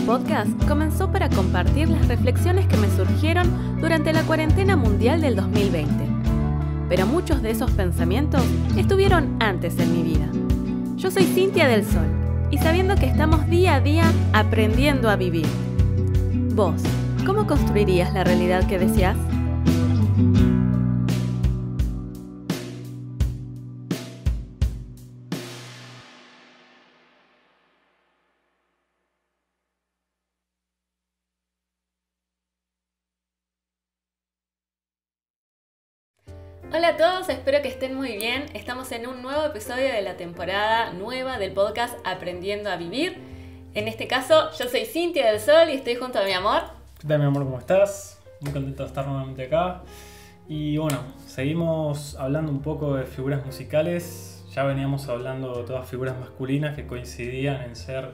podcast comenzó para compartir las reflexiones que me surgieron durante la cuarentena mundial del 2020. Pero muchos de esos pensamientos estuvieron antes en mi vida. Yo soy Cintia del Sol, y sabiendo que estamos día a día aprendiendo a vivir. Vos, ¿cómo construirías la realidad que deseás? Hola a todos, espero que estén muy bien. Estamos en un nuevo episodio de la temporada nueva del podcast Aprendiendo a Vivir. En este caso, yo soy Cintia del Sol y estoy junto a mi amor. ¿Qué tal, mi amor? ¿Cómo estás? Muy contento de estar nuevamente acá. Y bueno, seguimos hablando un poco de figuras musicales. Ya veníamos hablando de todas figuras masculinas que coincidían en ser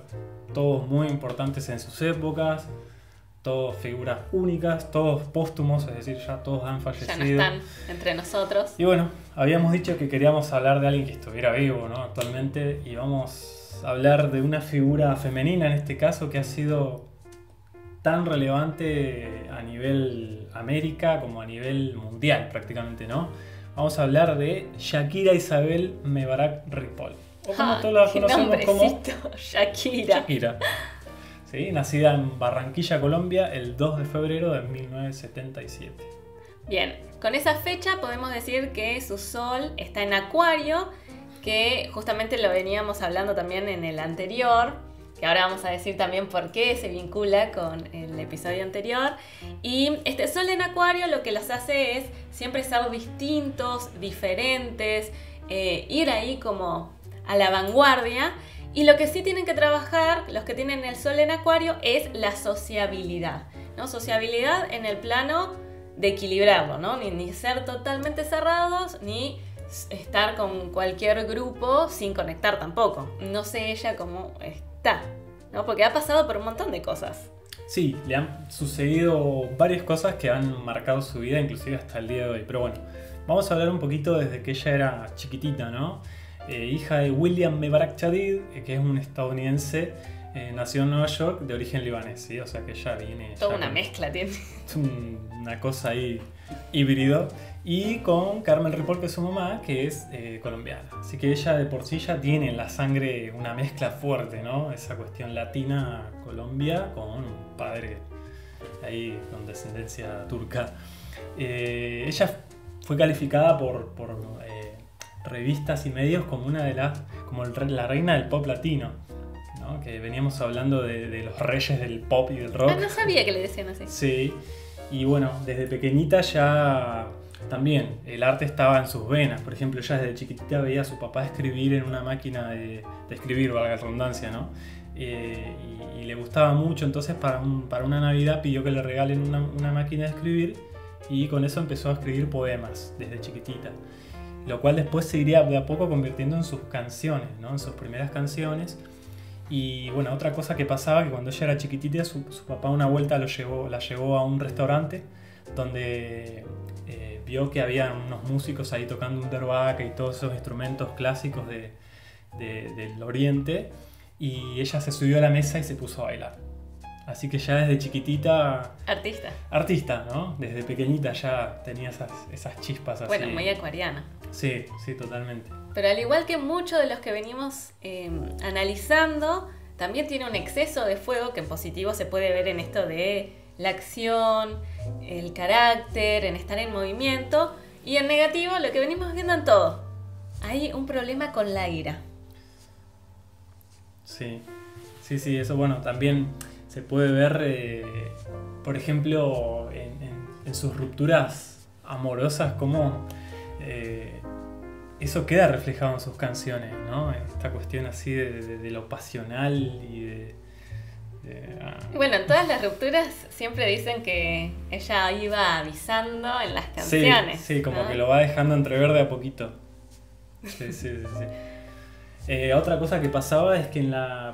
todos muy importantes en sus épocas. Todos figuras únicas, todos póstumos, es decir, ya todos han fallecido. Ya no están entre nosotros. Y bueno, habíamos dicho que queríamos hablar de alguien que estuviera vivo, ¿no? Actualmente, y vamos a hablar de una figura femenina en este caso que ha sido tan relevante a nivel América como a nivel mundial prácticamente, ¿no? Vamos a hablar de Shakira Isabel Mebarak Ripoll, o como todos la conocemos como Shakira. ¿Sí? Nacida en Barranquilla, Colombia, el 2 de febrero de 1977. Bien, con esa fecha podemos decir que su sol está en Acuario, que justamente lo veníamos hablando también en el anterior, que ahora vamos a decir también por qué se vincula con el episodio anterior. Y este sol en Acuario lo que los hace es siempre ser distintos, diferentes, ir ahí como a la vanguardia. Y lo que sí tienen que trabajar los que tienen el sol en Acuario es la sociabilidad, ¿no? Sociabilidad en el plano de equilibrarlo, ¿no? Ni ser totalmente cerrados, ni estar con cualquier grupo sin conectar tampoco. No sé ella cómo está, ¿no? Porque ha pasado por un montón de cosas. Sí, le han sucedido varias cosas que han marcado su vida, inclusive hasta el día de hoy. Pero bueno, vamos a hablar un poquito desde que ella era chiquitita, ¿no? Hija de William Mebarak Chadid, que es un estadounidense, nació en Nueva York de origen libanés, ¿sí? O sea que ella viene... Toda una mezcla tiene. Una cosa ahí híbrido. Y con Carmen Ripoll, que es su mamá, que es colombiana. Así que ella de por sí ya tiene en la sangre una mezcla fuerte, ¿no? Esa cuestión latina, Colombia, con un padre ahí con descendencia turca. Ella fue calificada por revistas y medios como una de la reina del pop latino, ¿no? Que veníamos hablando de los reyes del pop y del rock. No sabía que le decían así. Sí, y bueno, desde pequeñita ya también el arte estaba en sus venas. Por ejemplo, ella desde chiquitita veía a su papá escribir en una máquina de escribir, valga la redundancia, ¿no? Y le gustaba mucho, entonces para una Navidad pidió que le regalen una máquina de escribir y con eso empezó a escribir poemas desde chiquitita. Lo cual después se iría de a poco convirtiendo en sus canciones, ¿no? En sus primeras canciones. Y bueno, otra cosa que pasaba, que cuando ella era chiquitita, su papá una vuelta la llevó a un restaurante donde vio que había unos músicos ahí tocando un derbaca y todos esos instrumentos clásicos del oriente, y ella se subió a la mesa y se puso a bailar. Así que ya desde chiquitita... Artista, ¿no? Desde pequeñita ya tenía esas chispas así. Bueno, muy acuariana. Sí, totalmente. Pero al igual que muchos de los que venimos analizando, también tiene un exceso de fuego que en positivo se puede ver en esto de la acción, el carácter, en estar en movimiento. Y en negativo, lo que venimos viendo en todo. Hay un problema con la ira. Sí, eso bueno, también... Se puede ver, por ejemplo, en sus rupturas amorosas, cómo eso queda reflejado en sus canciones, ¿no? Esta cuestión así de lo pasional y Bueno, en todas las rupturas siempre dicen que ella iba avisando en las canciones. Sí, como, ¿no? Que lo va dejando entrever de a poquito. Sí. Otra cosa que pasaba es que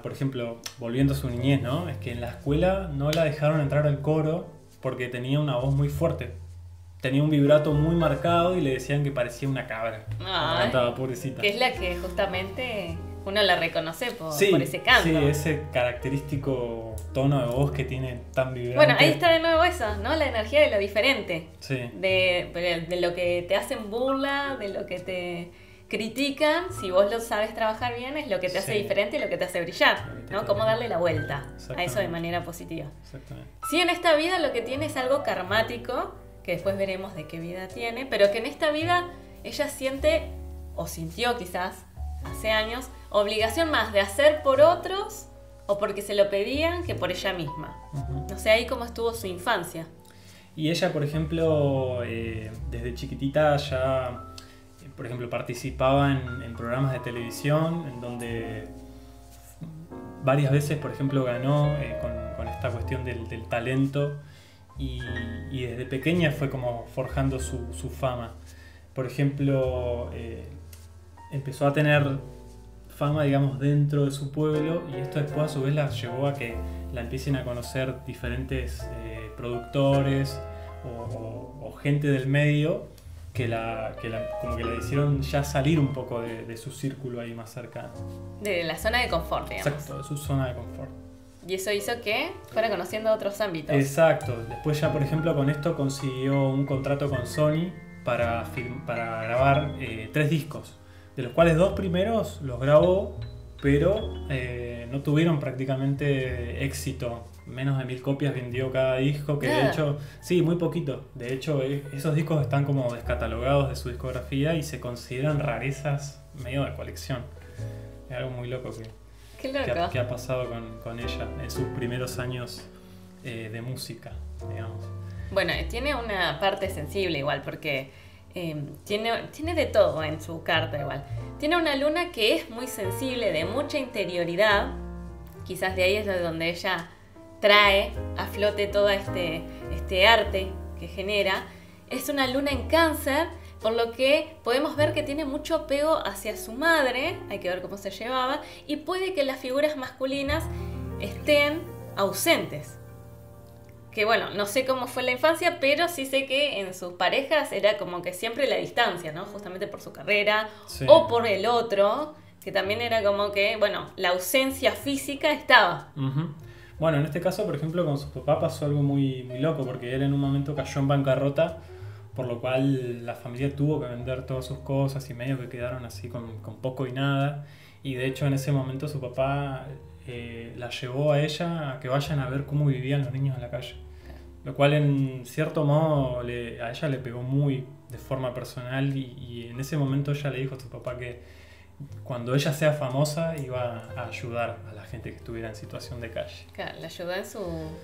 por ejemplo, volviendo a su niñez, ¿no? Es que en la escuela no la dejaron entrar al coro porque tenía una voz muy fuerte. Tenía un vibrato muy marcado y le decían que parecía una cabra. Cantaba, pobrecita. Que es la que justamente Uno la reconoce por ese canto. Sí, ese característico tono de voz que tiene tan vibrante. Bueno, ahí está de nuevo eso, ¿no? La energía de lo diferente. Sí. De lo que te hacen burla, de lo que te critican. Si vos lo sabes trabajar bien, es lo que te hace diferente y lo que te hace brillar, ¿no? Cómo darle la vuelta a eso de manera positiva. Exactamente. Sí, en esta vida lo que tiene es algo karmático, que después veremos de qué vida tiene, pero que en esta vida ella siente, o sintió quizás hace años, obligación más de hacer por otros o porque se lo pedían que por ella misma. No sé ahí cómo estuvo su infancia. Y ella, por ejemplo, desde chiquitita ya, por ejemplo, participaba en programas de televisión en donde varias veces, por ejemplo, ganó con esta cuestión del talento y desde pequeña fue como forjando su fama. Por ejemplo, empezó a tener fama, digamos, dentro de su pueblo, y esto después a su vez la llevó a que la empiecen a conocer diferentes productores o gente del medio como que la hicieron ya salir un poco de su círculo ahí más cercano. De la zona de confort, digamos. Exacto, de su zona de confort. Y eso hizo que fuera conociendo otros ámbitos. Exacto. Después ya, por ejemplo, con esto consiguió un contrato con Sony para grabar 3 discos, de los cuales 2 primeros los grabó, pero no tuvieron prácticamente éxito. Menos de 1000 copias vendió cada disco, que de hecho, sí, muy poquito. De hecho, esos discos están como descatalogados de su discografía y se consideran rarezas medio de colección. Es algo muy loco que ha pasado con ella en sus primeros años de música, digamos. Bueno, tiene una parte sensible igual, porque tiene de todo en su carta igual. Tiene una luna que es muy sensible, de mucha interioridad. Quizás de ahí es de donde ella trae a flote todo este arte que genera. Es una luna en Cáncer, por lo que podemos ver que tiene mucho apego hacia su madre, hay que ver cómo se llevaba, y puede que las figuras masculinas estén ausentes. Que bueno, no sé cómo fue la infancia, pero sí sé que en sus parejas era como que siempre la distancia, ¿no? Justamente por su carrera, sí, o por el otro, que también era como que, bueno, la ausencia física estaba. Uh-huh. Bueno, en este caso, por ejemplo, con su papá pasó algo muy, muy loco, porque él en un momento cayó en bancarrota, por lo cual la familia tuvo que vender todas sus cosas y medio que quedaron así con poco y nada. Y de hecho en ese momento su papá la llevó a ella a que vayan a ver cómo vivían los niños en la calle. Lo cual en cierto modo a ella le pegó muy de forma personal y en ese momento ella le dijo a su papá que cuando ella sea famosa iba a ayudar a la gente que estuviera en situación de calle. Claro, la ayudó en su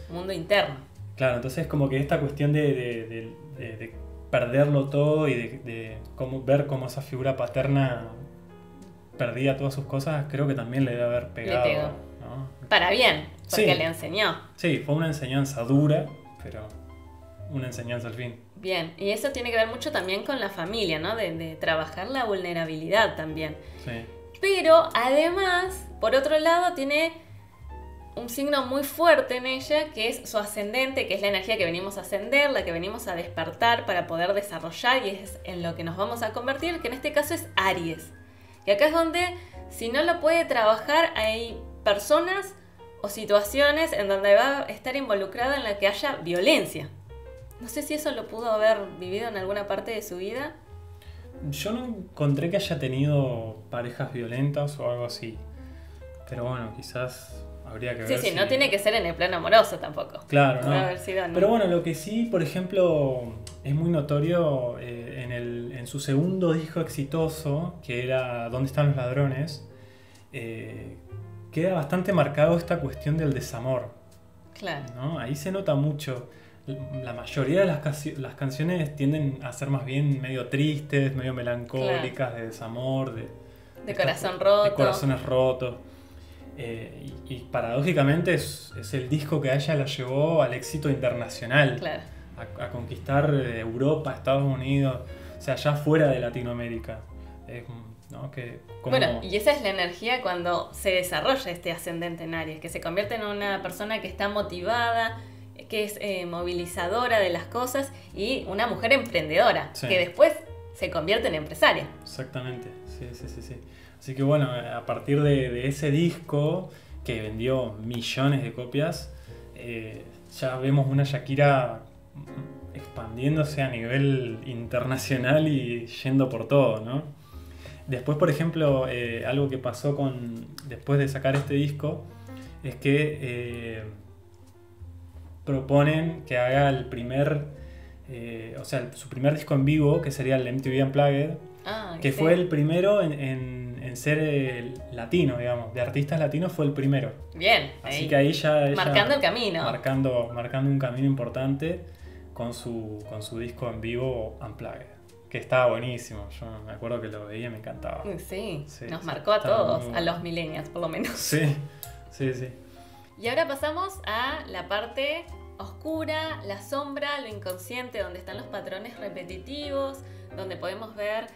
mundo interno. Claro, entonces como que esta cuestión de perderlo todo y de ver cómo esa figura paterna perdía todas sus cosas, creo que también le debe haber pegado. Le pegó. ¿No? Para bien, porque sí, le enseñó. Sí, fue una enseñanza dura, pero una enseñanza al fin. Bien, y eso tiene que ver mucho también con la familia, ¿no? De trabajar la vulnerabilidad también. Sí. Pero además, por otro lado, tiene un signo muy fuerte en ella, que es su ascendente, que es la energía que venimos a ascender, la que venimos a despertar para poder desarrollar, y es en lo que nos vamos a convertir, que en este caso es Aries. Y acá es donde, si no lo puede trabajar, hay personas o situaciones en donde va a estar involucrada en la que haya violencia. No sé si eso lo pudo haber vivido en alguna parte de su vida. Yo no encontré que haya tenido parejas violentas o algo así. Pero bueno, quizás habría que ver. Sí, no tiene que ser en el plano amoroso tampoco. Claro, puede haber sido, ¿no? Pero bueno, lo que sí, por ejemplo, es muy notorio en su segundo disco exitoso, que era ¿Dónde están los ladrones? Queda bastante marcado esta cuestión del desamor. Claro. ¿No? Ahí se nota mucho. La mayoría de las canciones tienden a ser más bien medio tristes, medio melancólicas, claro, de desamor, de corazón roto. De corazones rotos. Y paradójicamente es el disco que a ella la llevó al éxito internacional. Claro. A conquistar Europa, Estados Unidos, o sea, ya fuera de Latinoamérica. ¿No? Bueno, y esa es la energía cuando se desarrolla este ascendente en Aries, que se convierte en una persona que está motivada, que es movilizadora de las cosas y una mujer emprendedora, sí, que después se convierte en empresaria. Exactamente, sí. O Así que bueno, a partir de ese disco que vendió millones de copias, ya vemos una Shakira expandiéndose a nivel internacional y yendo por todo, ¿no? Después, por ejemplo, algo que pasó después de sacar este disco es que proponen que haga su primer disco en vivo, que sería el MTV Unplugged, que fue el primero en ser latino, digamos, de artistas latinos fue el primero. Bien, así que ahí ya marcando el camino. Marcando un camino importante con su disco en vivo Unplugged, que estaba buenísimo. Yo me acuerdo que lo veía y me encantaba. Sí, nos marcó a todos, muy... a los millennials por lo menos. Sí. Y ahora pasamos a la parte oscura, la sombra, lo inconsciente, donde están los patrones repetitivos, donde podemos ver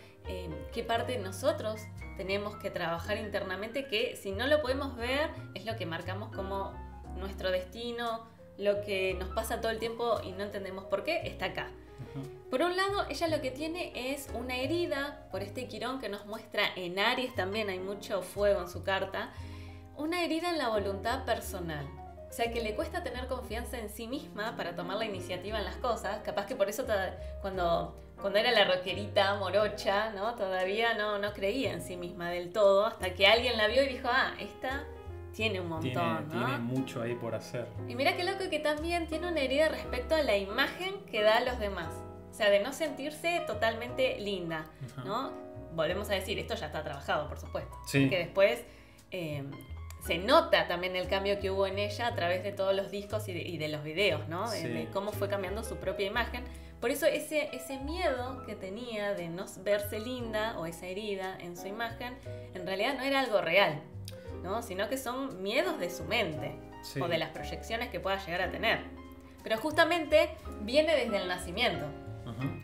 qué parte nosotros tenemos que trabajar internamente, que si no lo podemos ver es lo que marcamos como nuestro destino, lo que nos pasa todo el tiempo y no entendemos por qué, está acá. Por un lado, ella lo que tiene es una herida por este Quirón que nos muestra en Aries también, hay mucho fuego en su carta, una herida en la voluntad personal. O sea, que le cuesta tener confianza en sí misma para tomar la iniciativa en las cosas. Capaz que por eso cuando era la rockerita morocha, ¿no? Todavía no creía en sí misma del todo, hasta que alguien la vio y dijo, esta tiene un montón, ¿no? Tiene mucho ahí por hacer. Y mira qué loco que también tiene una herida respecto a la imagen que da a los demás. O sea, de no sentirse totalmente linda, ¿no? Volvemos a decir, esto ya está trabajado, por supuesto. Sí. Que después se nota también el cambio que hubo en ella a través de todos los discos y de los videos, ¿no? Sí. De cómo fue cambiando su propia imagen. Por eso ese miedo que tenía de no verse linda o esa herida en su imagen, en realidad no era algo real, ¿no? Sino que son miedos de su mente, sí, o de las proyecciones que pueda llegar a tener. Pero justamente viene desde el nacimiento.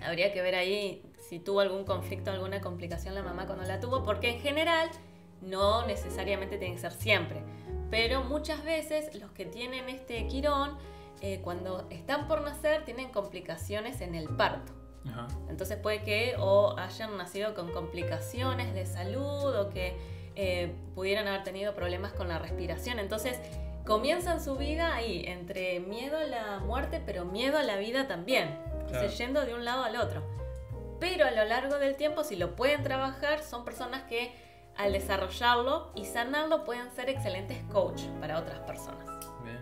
Habría que ver ahí si tuvo algún conflicto, alguna complicación la mamá cuando la tuvo, porque en general no necesariamente tiene que ser siempre, pero muchas veces los que tienen este Quirón, cuando están por nacer, tienen complicaciones en el parto. Entonces puede que o hayan nacido con complicaciones de salud o que pudieran haber tenido problemas con la respiración. Entonces comienzan su vida ahí, entre miedo a la muerte, pero miedo a la vida también. Entonces, yendo de un lado al otro. Pero a lo largo del tiempo, si lo pueden trabajar, son personas que al desarrollarlo y sanarlo pueden ser excelentes coach para otras personas. Bien.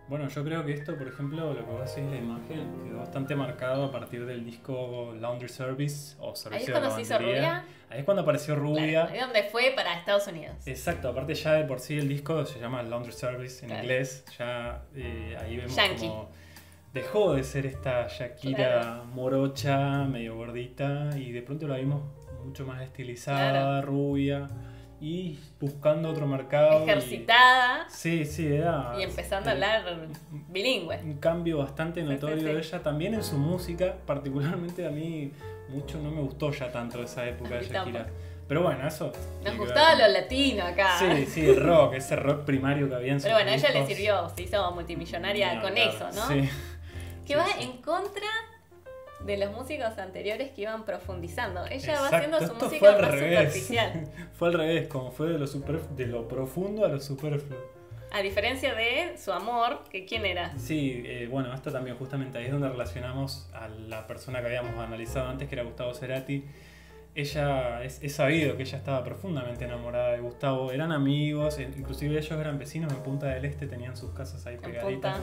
Bueno, yo creo que esto, por ejemplo, lo que vos decís, la imagen quedó bastante marcado a partir del disco Laundry Service o Servicio de Lavandería. ¿Ahí es cuando se hizo rubia? Ahí es cuando apareció rubia. Claro, ahí es donde fue para Estados Unidos. Exacto, aparte ya de por sí el disco se llama Laundry Service en inglés, ya ahí vemos Yankee. Como dejó de ser esta Shakira morocha, medio gordita, y de pronto la vimos mucho más estilizada, rubia, y buscando otro mercado. Ejercitada. Sí, era... Y empezando a hablar bilingüe. Un cambio bastante notorio de ella, también en su música, particularmente a mí mucho no me gustó ya tanto esa época de Shakira. Tampoco. Pero bueno, eso... Nos gustaba lo latino acá. Sí, el rock, ese rock primario que había en sus Pero bueno, a ella discos. le sirvió, se hizo multimillonaria con eso, ¿no? Sí. Que va en contra de los músicos anteriores que iban profundizando. Ella va haciendo su música más superficial. Fue al revés, como fue de lo profundo a lo superfluo. A diferencia de su amor, que ¿quién era? Sí, bueno, esto también justamente ahí es donde relacionamos a la persona que habíamos analizado antes, que era Gustavo Cerati. Ella, es sabido que ella estaba profundamente enamorada de Gustavo, eran amigos, inclusive ellos eran vecinos en Punta del Este, tenían sus casas ahí pegaditas.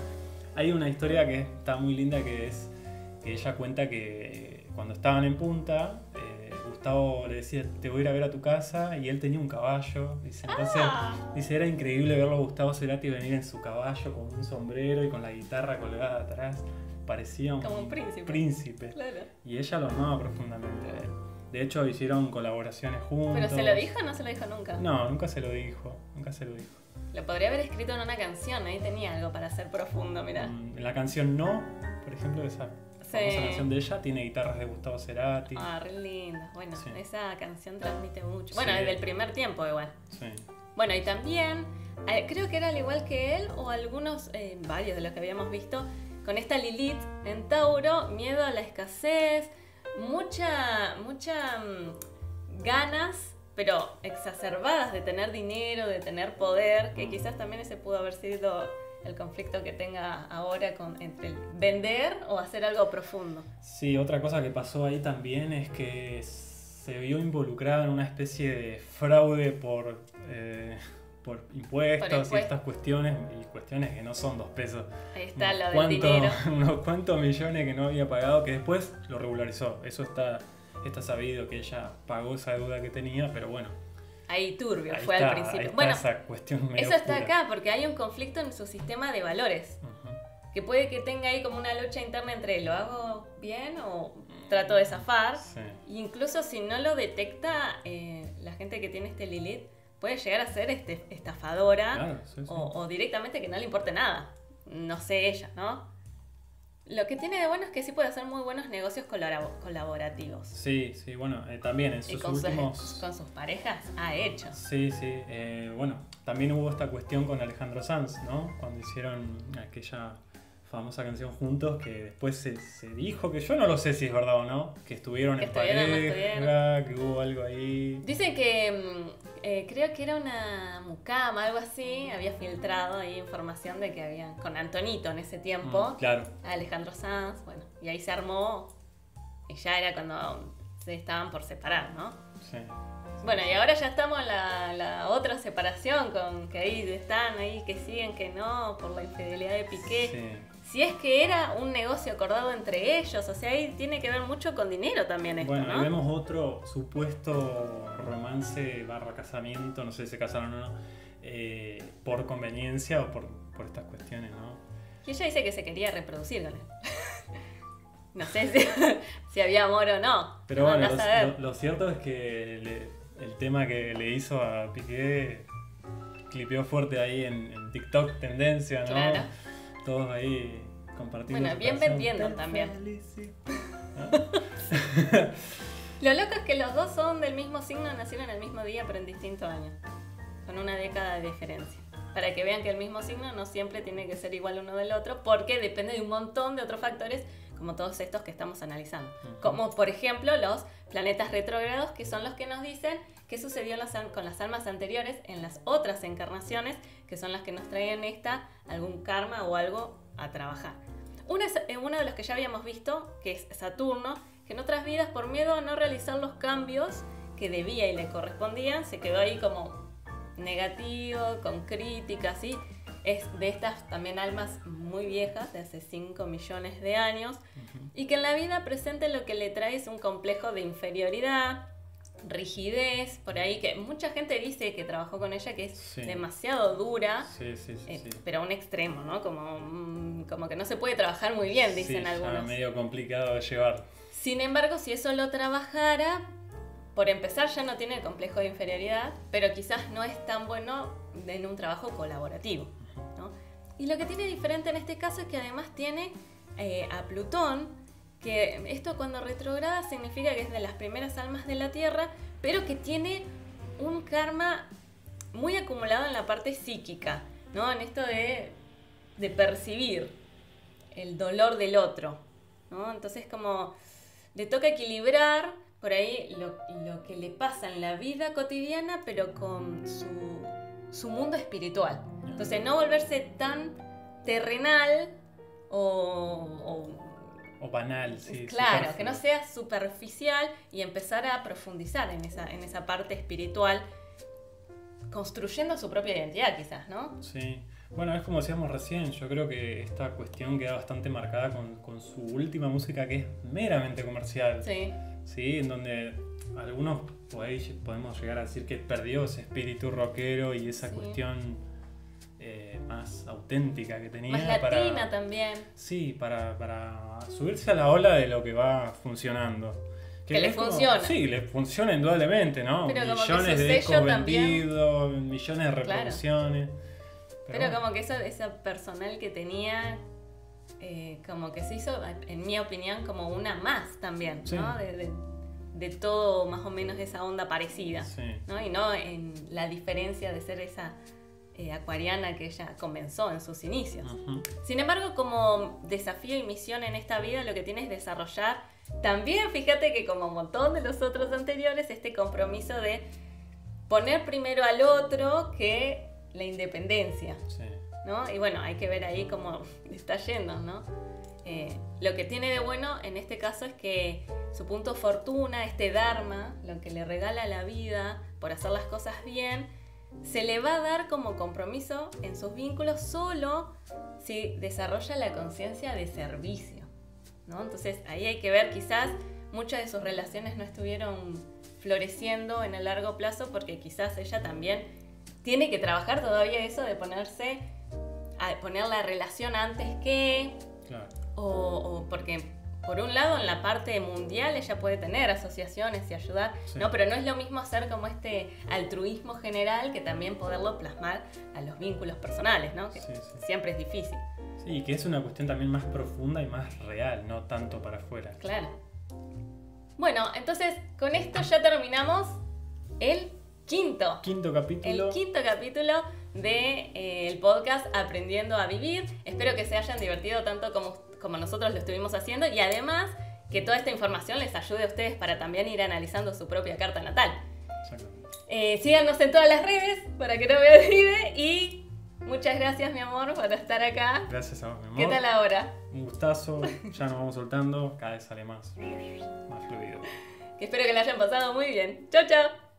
Hay una historia que está muy linda, que es que ella cuenta que cuando estaban en Punta, Gustavo le decía, te voy a ir a ver a tu casa, y él tenía un caballo. Dice, entonces, dice, era increíble verlo a Gustavo Cerati venir en su caballo con un sombrero y con la guitarra colgada atrás. Parecía como un príncipe. Claro. Y ella lo amaba profundamente a él. De hecho, hicieron colaboraciones juntos. ¿Pero se lo dijo o no se lo dijo nunca? No, nunca se lo dijo. Lo podría haber escrito en una canción, ahí tenía algo para ser profundo, mirá. En la canción No, por ejemplo, esa famosa canción de ella, tiene guitarras de Gustavo Cerati. Re linda. Bueno, esa canción transmite mucho. Bueno, desde el primer tiempo igual. Sí. Bueno, y también, creo que era al igual que él, o algunos, varios de los que habíamos visto, con esta Lilith en Tauro, miedo a la escasez, mucha ganas pero exacerbadas de tener dinero, de tener poder, que quizás también ese pudo haber sido el conflicto que tenga ahora entre el vender o hacer algo profundo. Sí, otra cosa que pasó ahí también es que se vio involucrada en una especie de fraude por impuestos y estas cuestiones que no son 2 pesos. Ahí está lo del dinero. Unos cuantos millones que no había pagado, que después lo regularizó. Eso está sabido, que ella pagó esa deuda que tenía, pero bueno. Ahí turbio fue al principio. Ahí está bueno, esa cuestión medio eso está oscura. acá porque hay un conflicto en su sistema de valores. Que puede que tenga ahí como una lucha interna entre ¿lo hago bien o trato de zafar? Sí. E incluso si no lo detecta, la gente que tiene este Lilith puede llegar a ser estafadora. Claro, sí. O directamente que no le importe nada. No sé ella, ¿no? Lo que tiene de bueno es que sí puede hacer muy buenos negocios colaborativos. Sí, bueno, también en sus últimos... con sus parejas ha hecho. Sí. Bueno, también hubo esta cuestión con Alejandro Sanz, ¿no? Cuando hicieron aquella famosa canción juntos, que después se dijo, que yo no lo sé si es verdad o no, que estuvieron en pareja, que hubo algo ahí. Dicen que creo que era una mucama, algo así, había filtrado ahí información de que habían, con Antonito en ese tiempo, claro. Alejandro Sanz, bueno, y ahí se armó, y ya era cuando se estaban por separar, ¿no? Sí. Bueno, y ahora ya estamos en la otra separación, con que ahí están, ahí que siguen, que no, por la infidelidad de Piqué. Sí. Si es que era un negocio acordado entre ellos, o sea, ahí tiene que ver mucho con dinero también esto, bueno, ¿no? Ahí vemos otro supuesto romance / casamiento, no sé si se casaron o no, por conveniencia o por estas cuestiones, ¿no? Y ella dice que se quería reproducir con él. No sé si había amor o no. Pero bueno, lo cierto es que el tema que le hizo a Piqué clipeó fuerte ahí en TikTok, tendencia, ¿no? Claro. Todos ahí compartiendo. Bueno, bien vendiendo también. Lo loco es que los dos son del mismo signo, nacieron el mismo día, pero en distintos años. Con una década de diferencia. Para que vean que el mismo signo no siempre tiene que ser igual uno del otro, porque depende de un montón de otros factores, como todos estos que estamos analizando. Como por ejemplo los planetas retrógrados, que son los que nos dicen qué sucedió con las almas anteriores en las otras encarnaciones, que son las que nos traen algún karma o algo a trabajar. Uno de los que ya habíamos visto, que es Saturno, que en otras vidas, por miedo a no realizar los cambios que debía y le correspondían, se quedó ahí como negativo, con críticas, ¿sí? Es de estas también almas muy viejas, de hace 5 millones de años, y que en la vida presente lo que le trae es un complejo de inferioridad, rigidez, por ahí, que mucha gente dice que trabajó con ella, que es demasiado dura, sí. pero a un extremo, ¿no? Como que no se puede trabajar muy bien, dicen algunos. Medio complicado de llevar. Sin embargo, si eso lo trabajara, por empezar ya no tiene el complejo de inferioridad, pero quizás no es tan bueno en un trabajo colaborativo, ¿no? Y lo que tiene diferente en este caso es que además tiene a Plutón, que esto cuando retrograda significa que es de las primeras almas de la Tierra, pero que tiene un karma muy acumulado en la parte psíquica, ¿no? En esto de percibir el dolor del otro, ¿no? Entonces como le toca equilibrar por ahí lo que le pasa en la vida cotidiana, pero con su mundo espiritual. Entonces no volverse tan terrenal o banal, sí. Claro, que no sea superficial y empezar a profundizar en esa parte espiritual, construyendo su propia identidad quizás, ¿no? Sí. Bueno, es como decíamos recién, yo creo que esta cuestión queda bastante marcada con su última música, que es meramente comercial. Sí. Sí, en donde algunos podemos llegar a decir que perdió ese espíritu rockero y esa cuestión más auténtica que tenía. Más latina también. Sí, para subirse a la ola de lo que va funcionando. Que le funciona. Sí, le funciona indudablemente, ¿no? Pero millones de discos vendidos, millones de reproducciones. Claro. Pero como que esa personal que tenía, como que se hizo, en mi opinión, como una más también, sí. ¿no? De todo más o menos esa onda parecida, sí. ¿no? Y no en la diferencia de ser esa acuariana que ella comenzó en sus inicios. Uh-huh. Sin embargo, como desafío y misión en esta vida, lo que tiene es desarrollar también, fíjate que como un montón de los otros anteriores, este compromiso de poner primero al otro que la independencia, Sí. ¿no? Y bueno, hay que ver ahí cómo le está yendo, ¿no? Lo que tiene de bueno en este caso es que su punto fortuna, este dharma, lo que le regala la vida por hacer las cosas bien, se le va a dar como compromiso en sus vínculos solo si desarrolla la conciencia de servicio, ¿no? Entonces ahí hay que ver, quizás muchas de sus relaciones no estuvieron floreciendo en el largo plazo porque quizás ella también tiene que trabajar todavía eso de poner la relación antes que... Claro. O porque, por un lado, en la parte mundial ella puede tener asociaciones y ayudar, Sí. ¿no? Pero no es lo mismo hacer como este altruismo general que también poderlo plasmar a los vínculos personales, ¿no? Que Sí, sí. siempre es difícil. Sí, y que es una cuestión también más profunda y más real, no tanto para afuera. Claro. Bueno, entonces con esto ya terminamos el quinto capítulo del podcast Aprendiendo a Vivir. Espero que se hayan divertido tanto como nosotros lo estuvimos haciendo y además que toda esta información les ayude a ustedes para también ir analizando su propia carta natal. Exactamente. Síganos en todas las redes para que no me olvide y muchas gracias, mi amor, por estar acá. Gracias a vos, mi amor. ¿Qué tal ahora? Un gustazo, ya nos vamos soltando, cada vez sale más fluido. Que espero que la hayan pasado muy bien. Chau, chau.